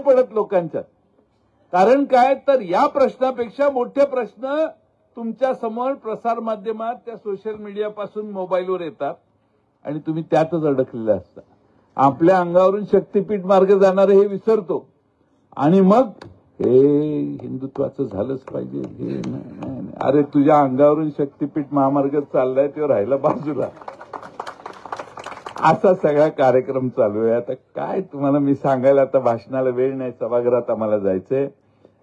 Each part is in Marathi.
पडत लोकांच्या. कारण काय तर या प्रश्नापेक्षा मोठे प्रश्न तुमच्या समोर प्रसार माध्यमात त्या सोशल मीडियापासून मोबाईलवर येतात आणि तुम्ही त्यातच अडकलेले असता. आपल्या अंगावरून शक्तीपीठ मार्ग जाणारे हे विसरतो आणि मग हे हिंदुत्वाचं झालंच पाहिजे. हे नाही. अरे तुझ्या अंगावरून शक्तीपीठ महामार्ग चाललाय तेव्हा राहिला बाजूला. असा सगळा कार्यक्रम चालू आहे. आता काय तुम्हाला मी सांगायला, आता भाषणाला वेळ नाही, सभागृहात आम्हाला जायचंय.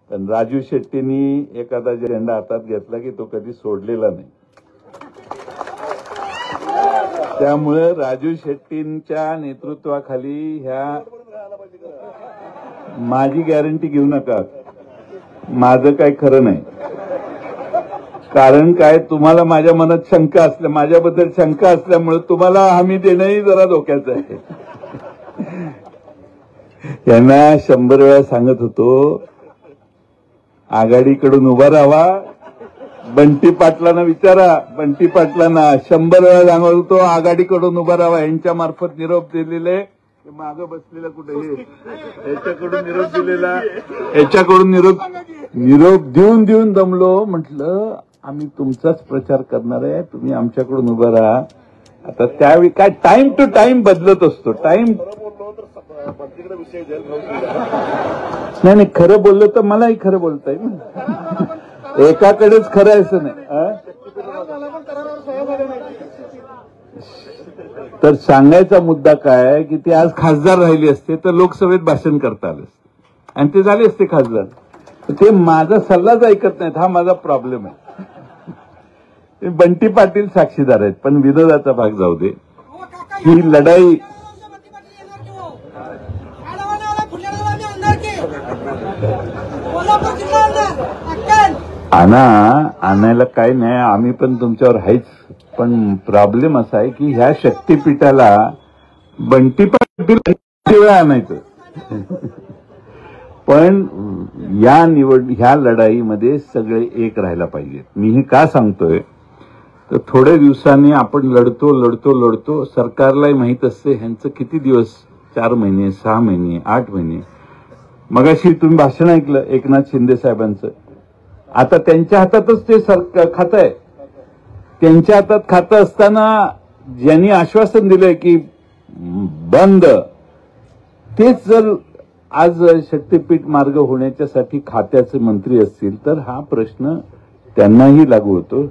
पण राजू शेट्टींनी एखादा झेंडा हातात घेतला की तो कधी सोडलेला नाही. त्यामुळे राजू शेट्टींच्या नेतृत्वाखाली ह्या माझी गॅरंटी घेऊ नका, माझं काही खरं नाही. कारण काय तुम्हाला माझ्या मनात शंका असल्या, माझ्याबद्दल शंका असल्यामुळे तुम्हाला हमी देणंही जरा धोक्याचं आहे. यांना 100 वेळा सांगत होतो आघाडीकडून उभा राहावा. बंटी पाटलांना विचारा, बंटी पाटलांना 100 वेळा सांगत होतो आघाडीकडून उभा राहावा. यांच्या मार्फत निरोप दिलेले मागं बसलेला कुठे याच्याकडून निरोप दिलेला, याच्याकडून निरोप देऊन देऊन दमलो. म्हटलं आम्ही तुमचाच प्रचार करणार आहे, तुम्ही आमच्याकडून उभं राहा. आता त्यावेळी काय टाइम टू टाइम बदलत असतो. टाइम नाही, खरं बोललो तर मलाही खरं बोलता येईल ना. एकाकडेच खरं आहे असं नाही. तर सांगायचा मुद्दा काय आहे की ते आज खासदार राहिले असते तर लोकसभेत भाषण करता आलं असते आणि ते झाले असते खासदार. ते माझा सल्लाच ऐकत नाहीत, हा माझा प्रॉब्लेम आहे. बंटी पाटील साक्षीदार आहेत, पण विरोधाचा भाग जाऊ दे. ही लढाई आणायला काही नाही, आम्ही पण तुमच्यावर आहेच. पण प्रॉब्लेम असा आहे की ह्या शक्तीपीठाला बंटी पाटील वेळा आणायचं. पण ह्या लढाईमध्ये सगळे एक राहायला पाहिजेत. मी हे का सांगतोय तर थोड्या दिवसांनी आपण लढतो. सरकारलाही माहित असते ह्यांचं किती दिवस, 4 महिने, 6 महिने, 8 महिने. मगाशी तुम्ही भाषण ऐकलं एकनाथ शिंदे साहेबांचं. आता त्यांच्या हातातच ते खातं आहे. त्यांच्या हातात खातं असताना ज्यांनी आश्वासन दिलंय की बंद, तेच जर आज शक्तीपीठ मार्ग होण्याच्यासाठी खात्याचे मंत्री असतील तर हा प्रश्न त्यांनाही लागू होतो.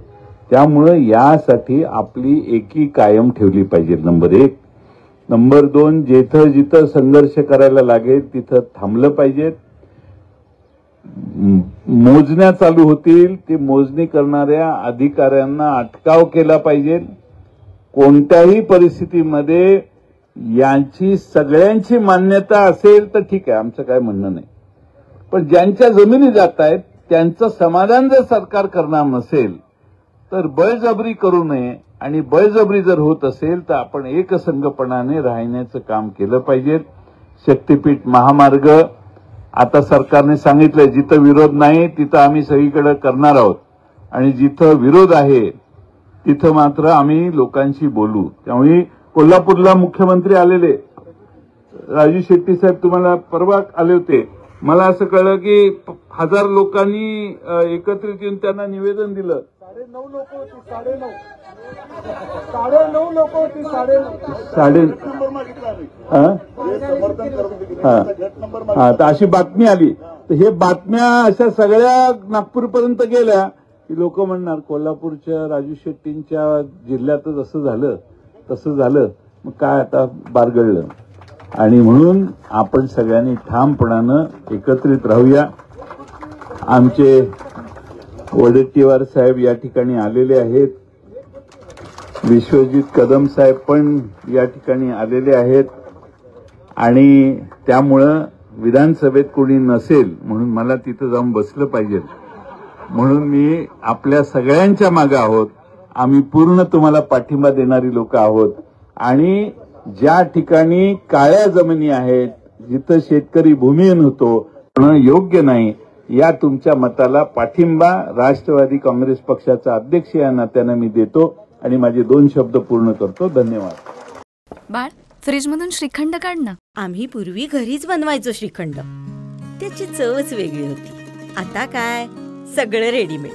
त्यामुळे यासाठी आपली एकी कायम ठेवली पाहिजे, नंबर 1. नंबर 2, जिथं संघर्ष करायला लागेल तिथं थांबलं पाहिजे. मोजण्या चालू होतील, ते मोजणी करणाऱ्या अधिकाऱ्यांना अटकाव केला पाहिजे. कोणत्याही परिस्थितीमध्ये यांची सगळ्यांची मान्यता असेल तर ठीक आहे, आमचं काय म्हणणं नाही. पण ज्यांच्या जमिनी जात आहेत त्यांचं समाधान जर सरकार करणार नसेल तर बळजबरी करू नये. आणि बळजबरी जर होत असेल तर आपण एकसंघपणाने राहण्याचं काम केलं पाहिजे. शक्तीपीठ महामार्ग आता सरकारने सांगितलंय जिथं विरोध नाही तिथं आम्ही सगळीकडे करणार आहोत आणि जिथं विरोध आहे तिथं मात्र आम्ही लोकांशी बोलू. त्यामुळे कोल्हापूरला मुख्यमंत्री आलेले, राजू शेट्टी साहेब तुम्हाला परवा आले होते. मला असं कळलं की 1000 लोकांनी एकत्रित येऊन त्यांना निवेदन दिलं. 9.5 लोक होती, 9.5 लोक होती, 9.5 तर अशी बातमी आली. तर हे बातम्या अशा सगळ्या नागपूरपर्यंत गेल्या की लोक म्हणणार कोल्हापूरच्या राजू शेट्टींच्या जिल्ह्यातच असं झालं तसं झालं, मग काय आता बारगळलं. आणि म्हणून आपण सगळ्यांनी ठामपणानं एकत्रित राहूया. आमचे वडेट्टीवार साहेब या ठिकाणी आलेले आहेत, विश्वजित कदम साहेब पण या ठिकाणी आलेले आहेत. आणि त्यामुळं विधानसभेत कोणी नसेल म्हणून मला तिथं जाऊन बसलं पाहिजे, म्हणून मी आपल्या सगळ्यांच्या मागे आहोत. आम्ही पूर्ण तुम्हाला पाठिंबा देणारी लोक आहोत. आणि ज्या ठिकाणी काळ्या जमिनी आहेत, जिथं शेतकरी भूमिहीन होतो, पण योग्य नाही, या तुमच्या मताला पाठिंबा राष्ट्रवादी काँग्रेस पक्षाचा अध्यक्ष या नात्यानं मी देतो आणि माझे 2 शब्द पूर्ण करतो. धन्यवाद. बाळ, फ्रीजमधून श्रीखंड काढ ना. आम्ही पूर्वी घरीच बनवायचो श्रीखंड, त्याची चवच वेगळी होती. आता काय सगळं रेडीमेड.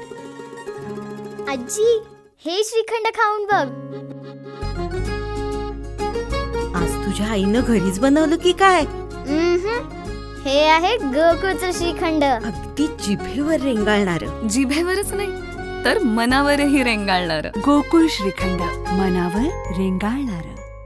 आजी, हे श्रीखंड खाऊन बघ. आज तुझ्या आईनं घरीच बनवलं की काय? हे आहे गोकुळचं श्रीखंड. अगदी जिभेवर रेंगाळणार. जिभेवरच नाही तर मनावरही रेंगाळणार. गोकुळ श्रीखंड, मनावर रेंगाळणार.